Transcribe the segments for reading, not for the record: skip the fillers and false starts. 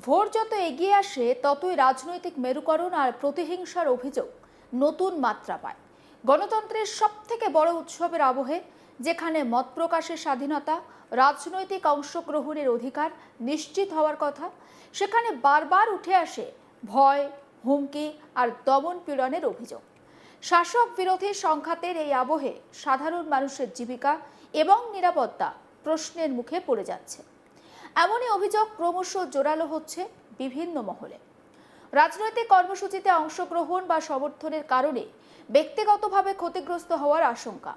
Vote যত এগিয়ে আসে ততই রাজনৈতিক মেরুকরণ আর প্রতিহিংসার অভিযোগ নতুন মাত্রা পায়। গণতন্ত্রের সবথেকে বড় উৎসবের আবহে, যেখানে মত প্রকাশের স্বাধীনতা, রাজনৈতিক অংশগ্রহণের অধিকার নিশ্চিত হওয়ার কথা, সেখানে বারবার উঠে আসে ভয়, হুমকি আর দমন পীড়নের অভিযোগ। শাসক বিরোধী সংঘাতের এই আবহে সাধারণ মানুষের জীবিকা এবং নিরাপত্তা প্রশ্নের মুখে পড়ে যাচ্ছে। এমনই অভিযোগ ক্রমশ জোরালো হচ্ছে বিভিন্ন মহলে। রাজনৈতিক কর্মসূচিতে অংশগ্রহণ বা সমর্থনের কারণে ব্যক্তিগতভাবে ক্ষতিগ্রস্ত হওয়ার আশঙ্কা,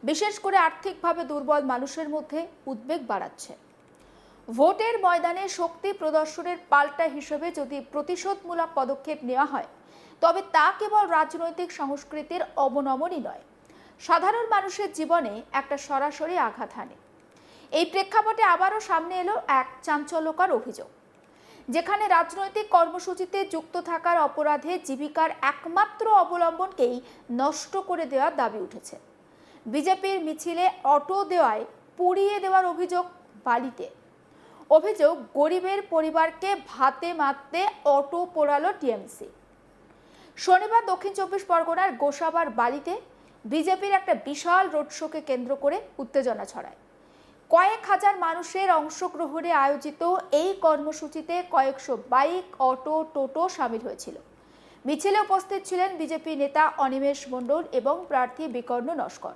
বিশেষ করে আর্থিকভাবে দুর্বল মানুষের মধ্যে উদ্বেগ বাড়াচ্ছে। ভোটের ময়দানে শক্তি প্রদর্শনের পাল্টা হিসেবে যদি প্রতিশোধমূলক পদক্ষেপ নেওয়া হয়, তবে তা কেবল রাজনৈতিক সংস্কৃতির অবনমনই নয়, সাধারণ মানুষের জীবনে একটা সরাসরি আঘাত হানে। এই প্রেক্ষাপটে আবারও সামনে এলো এক চাঞ্চল্যকর অভিযোগ, যেখানে রাজনৈতিক কর্মসূচিতে যুক্ত থাকার অপরাধে জীবিকার একমাত্র অবলম্বনকেই নষ্ট করে দেওয়ার দাবি উঠেছে। বিজেপির মিছিলে অটো দেওয়ায় পুড়িয়ে দেওয়ার অভিযোগ বালিতে। অভিযোগ, গরিবের পরিবারকে ভাতে মারতে অটো পোড়ালো টিএমসি। শনিবার দক্ষিণ চব্বিশ পরগনার গোসাবার বালিতে বিজেপির একটা বিশাল রোড শোকে কেন্দ্র করে উত্তেজনা ছড়ায়। কয়েক হাজার মানুষের অংশগ্রহণে আয়োজিত এই কর্মসূচিতে কয়েকশো বাইক, অটো, টোটো সামিল হয়েছিল। মিছিলে উপস্থিত ছিলেন বিজেপি নেতা অনিমেষ মণ্ডল এবং প্রার্থী বিকর্ণ নস্কর।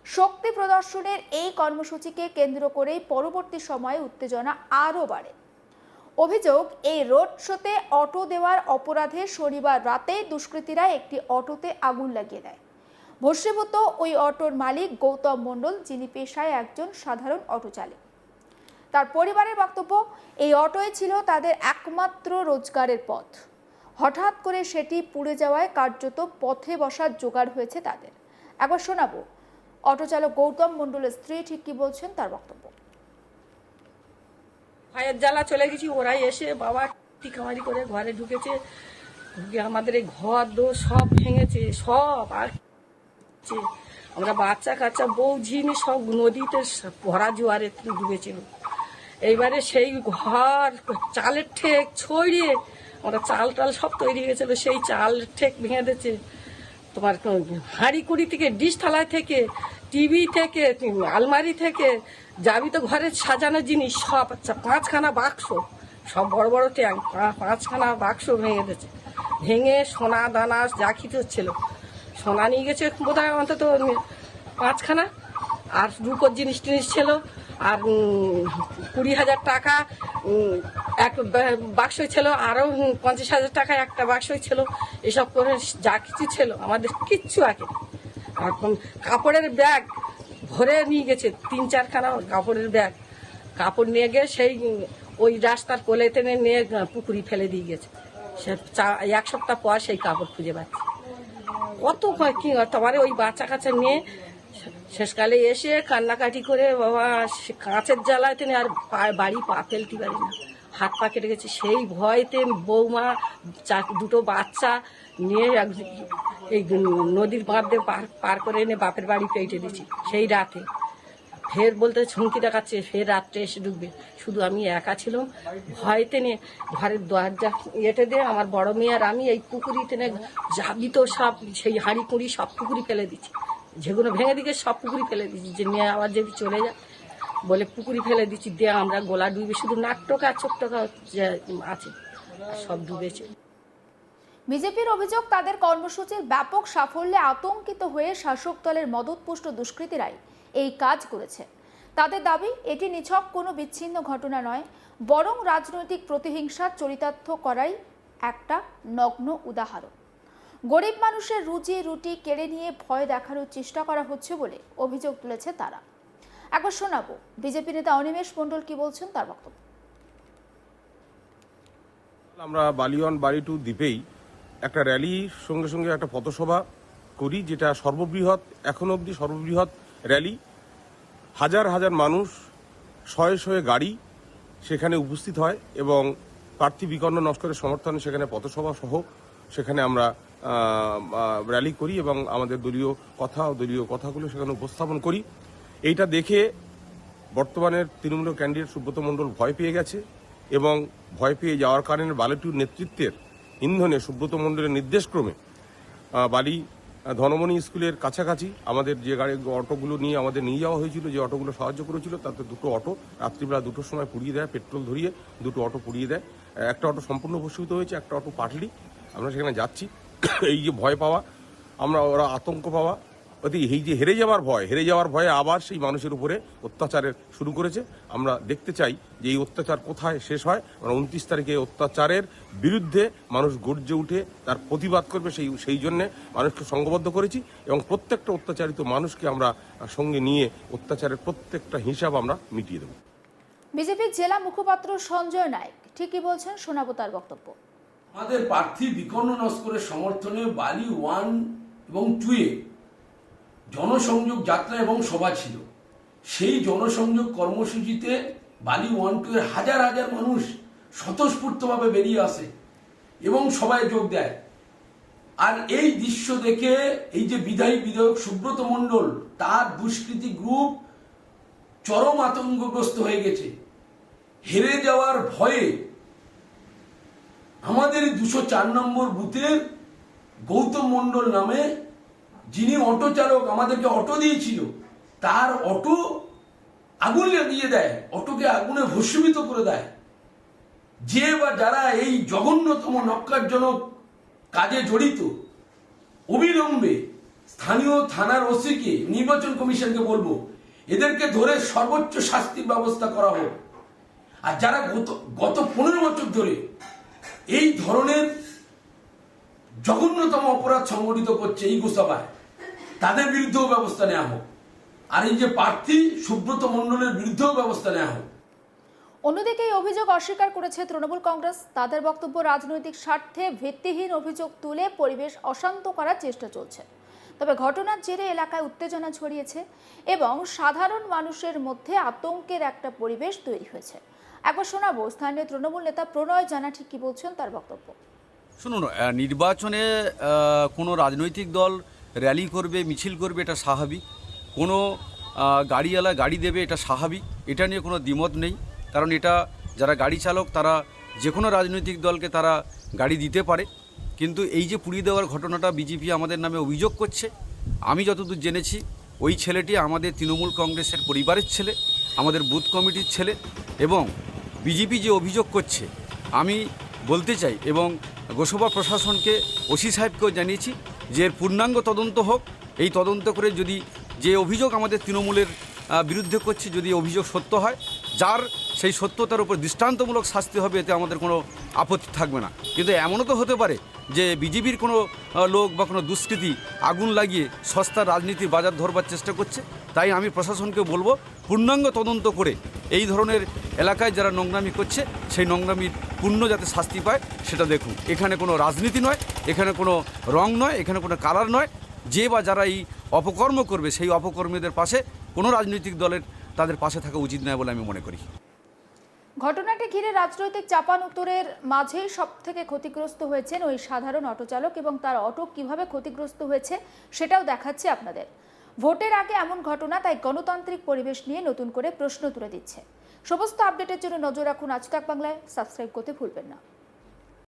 শক্তি প্রদর্শনের এই কর্মসূচিকে কেন্দ্র করেই পরবর্তী সময়ে উত্তেজনা আরও বাড়ে। অভিযোগ, এই রোড শোতে অটো দেওয়ার অপরাধে শনিবার রাতে দুষ্কৃতীরা একটি অটোতে আগুন লাগিয়ে দেয়। ভস্মীভূত ওই অটোর মালিক গৌতম মণ্ডল, যিনি পেশায় একজন সাধারণ অটো চালক। তার পরিবারের বক্তব্য, এই অটোই ছিল তাদের একমাত্র রোজগারের পথ। হঠাৎ করে সেটি পুড়ে যাওয়ায় কার্যত পথে বসার জোগাড় হয়েছে তাদের। একবার শোনাবো অটো চালক গৌতম মণ্ডলের স্ত্রী ঠিক কি বলছেন, তার বক্তব্য। ভাইয়ের জ্বালা চলে গেছি, ওরাই এসে বাবা টিকামারি করে ঘরে ঢুকেছে, ঢুকে আমাদের এই ঘর দোর সব ভেঙেছে, সব। আর আমরা বাচ্চা কাচ্চা বউ ঝিনি সব নদীতে ভরা জোয়ারে ডুবেছিল। এইবারে সেই ঘর চালের ঠেক ছড়িয়ে আমরা চাল টাল সব তৈরি হয়েছিল, সেই চালের ঠেক ভেঙে দিয়েছে। তোমার হাঁড়ি কুড়ি থেকে, ডিশ থালায় থেকে, টিভি থেকে, আলমারি থেকে, যাবি তো ঘরে সাজানো জিনিস সব, আচ্ছা 5খানা বাক্স, সব বড় বড় ট্যাঙ্ক, 5খানা বাক্স ভেঙে দিয়েছে। ভেঙে সোনা দানা যা কিছু ছিল, সোনা নিয়ে গেছে বোধহয় অন্তত 5খানা, আর রূপোর জিনিস টিনিস ছিল, আর 20,000 টাকা এক বাক্স ছিল, আরও 50,000 টাকা একটা বাক্স ছিল। এসব করে যা কিছু ছিল আমাদের কিচ্ছু আগে। এখন কাপড়ের ব্যাগ ভরে নিয়ে গেছে, 3-4খানা কাপড়ের ব্যাগ, কাপড় নিয়ে গিয়ে সেই ওই রাস্তার কোলেতে নিয়ে পুকুরি ফেলে দিয়ে গেছে। সে 1 সপ্তাহ পর সেই কাপড় খুঁজে পাচ্ছে। কত কি তোমার ওই বাচ্চা কাচ্চা নিয়ে শেষকালে এসে কান্নাকাটি করে, বাবা কাঁচের জ্বালায় তিনি আর বাড়ি পা ফেলতে পারি না, হাত পা কেটে গেছে। সেই ভয়তে বৌমা 2টো বাচ্চা নিয়ে এই নদীর বাঁধ দিয়ে পার করে এনে বাপের বাড়ি পেটে দিয়েছি সেই রাতে। ফের বলতে ঝুঁকি দেখাচ্ছে, ফের রাত্রে এসে ঢুকবে। শুধু আমি একা ছিলাম, ভয়তে নিয়ে ঘরের দরজা ইয়েতে দিয়ে আমার বড় মেয়ে আর আমি এই পুকুরিতে যাবি তো সব সেই হাঁড়ি কুড়ি সব পুকুরি ফেলে দিচ্ছি, যেগুলো ভেঙে দিকে সব পুকুরি ফেলে দিচ্ছি, যে নিয়ে আবার যদি চলে যায় বলে পুকুরি ফেলে দিচ্ছি। দিয়ে আমরা গোলা ডুবে, শুধু নাক টোকা চোখ টোকা আছে, সব ডুবেছে। বিজেপির অভিযোগ, তাদের কর্মসূচির ব্যাপক সাফল্যে আতঙ্কিত হয়ে শাসক দলের মদতপুষ্ট দুষ্কৃতীরাই এই কাজ করেছে। তাদের দাবি, এটি নিছক কোনো বিচ্ছিন্ন ঘটনা নয়, বরং রাজনৈতিক প্রতিহিংসার চরিতার্থ করাই একটা নগ্ন উদাহরণ। গরিব মানুষের রুজি রুটি কেড়ে নিয়ে ভয় দেখানোর চেষ্টা করা হচ্ছে বলে অভিযোগ তুলেছে তারা। একবার শোনাবো বিজেপি নেতা অনিমেষ মণ্ডল কি বলছেন, তার বক্তব্য। আমরা বালিওয়ান বাড়ি টু দ্বীপেই একটা র্যালির সঙ্গে সঙ্গে একটা পথসভা করি, যেটা সর্ববৃহৎ, এখন অবধি সর্ববৃহৎ র্যালি। হাজার হাজার মানুষ, শয়ে শয়ে গাড়ি সেখানে উপস্থিত হয় এবং প্রার্থী বিকর্ণ নস্করের সমর্থনে সেখানে পথসভা সহ সেখানে আমরা র্যালি করি এবং আমাদের দলীয় কথা ও দলীয় কথাগুলো সেখানে উপস্থাপন করি। এইটা দেখে বর্তমানের তৃণমূল ক্যান্ডিডেট সুব্রত মণ্ডল ভয় পেয়ে গেছে এবং ভয় পেয়ে যাওয়ার কারণে বালিটির নেতৃত্বের ইন্ধনে সুব্রত মণ্ডলের নির্দেশক্রমে বালি ধনমণি স্কুলের কাছাকাছি আমাদের যে অটোগুলো নিয়ে আমাদের নিয়ে যাওয়া হয়েছিল, যে অটোগুলো সাহায্য করেছিল, তাতে দুটো অটো রাত্রিবেলা 2টোর সময় পুড়িয়ে দেয়, পেট্রোল ধরিয়ে দুটো অটো পুড়িয়ে দেয়। একটা অটো সম্পূর্ণ ভস্মীভূত হয়েছে, একটা অটো পাটলি। আমরা সেখানে যাচ্ছি। এই যে ভয় পাওয়া, ওরা আতঙ্ক পাওয়া, এই যে হেরে যাওয়ার ভয়ে আবার সেই মানুষের উপরে অত্যাচারের শুরু করেছে। আমরা দেখতে চাই যে এই অত্যাচার কোথায় শেষ হয়। আমরা 29 তারিখে অত্যাচারের বিরুদ্ধে মানুষ গর্জে উঠে তার প্রতিবাদ করবে, সেই জন্যে মানুষকে সংঘবদ্ধ করেছি এবং প্রত্যেকটা অত্যাচারিত মানুষকে আমরা সঙ্গে নিয়ে অত্যাচারের প্রত্যেকটা হিসাব আমরা মিটিয়ে দেব। বিজেপির জেলা মুখপাত্র সঞ্জয় নায়েক ঠিকই বলছেন, শোনাবো তার বক্তব্য। আমাদের প্রার্থী বিকর্ণ নস্করের সমর্থনে বালি 1 এবং 2-এ জনসংযোগ যাত্রা এবং সভা ছিল। সেই জনসংযোগ কর্মসূচিতে বালি 1-2-এর হাজার হাজার মানুষ স্বতঃস্ফূর্তভাবে বেরিয়ে আসে এবং সবাই যোগ দেয়। আর এই দৃশ্য দেখে এই যে বিধায়ক সুব্রত মণ্ডল, তার দুষ্কৃতী গ্রুপ চরম আতঙ্কগ্রস্ত হয়ে গেছে। হেরে যাওয়ার ভয়ে আমাদের 204 নম্বর বুথের গৌতম মণ্ডল নামে, যিনি অটো চালক, আমাদেরকে অটো দিয়েছিল, তার অটো আগুন লাগিয়ে দেয়, অটোকে আগুনে ভস্মীভূত করে দেয়। যে বা যারা এই জঘন্যতম নক্কারজনক কাজে জড়িত, অবিলম্বে স্থানীয় থানার ওসিকে, নির্বাচন কমিশনকে বলবো এদেরকে ধরে সর্বোচ্চ শাস্তির ব্যবস্থা করা হোক। আর যারা গত 15 বছর ধরে এই ধরনের জঘন্যতম অপরাধ সংগঠিত করছে এই গোসাবায়, তাদের বিরুদ্ধেও ব্যবস্থা নেওয়া হোক। আর এই যে প্রার্থী সুব্রত মণ্ডলের বিরুদ্ধেও ব্যবস্থা নেওয়া হোক। অন্যদিকে এই অভিযোগ অস্বীকার করেছে তৃণমূল কংগ্রেস। তাদের বক্তব্য, রাজনৈতিক স্বার্থে ভিত্তিহীন অভিযোগ তুলে পরিবেশ অশান্ত করার চেষ্টা চলছে। তবে ঘটনার জেরে এলাকায় উত্তেজনা ছড়িয়েছে এবং সাধারণ মানুষের মধ্যে আতঙ্কের একটা পরিবেশ তৈরি হয়েছে। একবার শোনাবো স্থানীয় তৃণমূল নেতা প্রণয় জানা ঠিক কি বলছেন তার বক্তব্য। শুনুন, নির্বাচনে কোনো রাজনৈতিক দল র্যালি করবে, মিছিল করবে, এটা স্বাভাবিক। কোনো গাড়িওয়ালা গাড়ি দেবে, এটা স্বাভাবিক। এটা নিয়ে কোনো দ্বিমত নেই। কারণ এটা যারা গাড়ি চালক, তারা যে কোনো রাজনৈতিক দলকে তারা গাড়ি দিতে পারে। কিন্তু এই যে পুড়িয়ে দেওয়ার ঘটনাটা বিজেপি আমাদের নামে অভিযোগ করছে, আমি যতদূর জেনেছি ওই ছেলেটি আমাদের তৃণমূল কংগ্রেসের পরিবারের ছেলে, আমাদের বুথ কমিটির ছেলে। এবং বিজেপি যে অভিযোগ করছে, আমি বলতে চাই এবং গোসবা প্রশাসনকে, ওসি সাহেবকেও জানিয়েছি যে এর পূর্ণাঙ্গ তদন্ত হোক। এই তদন্ত করে যদি যে অভিযোগ আমাদের তৃণমূলের বিরুদ্ধে করছে, যদি অভিযোগ সত্য হয়, যার সেই সত্যতার উপর দৃষ্টান্তমূলক শাস্তি হবে, এতে আমাদের কোনো আপত্তি থাকবে না। কিন্তু এমনও তো হতে পারে যে বিজেপির কোনো লোক বা কোনো দুষ্কৃতী আগুন লাগিয়ে সস্তা রাজনীতির বাজার ধরবার চেষ্টা করছে। তাই আমি প্রশাসনকে বলবো, পূর্ণাঙ্গ তদন্ত করে এই ধরনের এলাকায় যারা নোংরামি করছে, সেই নোংরামির পূর্ণ যাতে শাস্তি পায় সেটা দেখুন। এখানে কোনো রাজনীতি নয়, এখানে কোনো রং নয়, এখানে কোনো কালার নয়। যে বা যারা এই অপকর্ম করবে, সেই অপকর্মীদের পাশে কোনো রাজনৈতিক দলের তাদের পাশে থাকা উচিত নয় বলে আমি মনে করি। ঘটনাটি ঘিরে রাজনৈতিক চাপানোতরের মাঝে সব থেকে ক্ষতিগ্রস্ত হয়েছেন ওই সাধারণ অটো চালক, এবং তার অটো কিভাবে ক্ষতিগ্রস্ত হয়েছে সেটাও দেখাচ্ছে আপনাদের। ভোটের আগে এমন ঘটনা তাই গণতান্ত্রিক পরিবেশ নিয়ে নতুন করে প্রশ্ন তুলে দিচ্ছে। সমস্ত আপডেটের জন্য নজর রাখুন আজ তাক বাংলায়। সাবস্ক্রাইব করতে ভুলবেন না।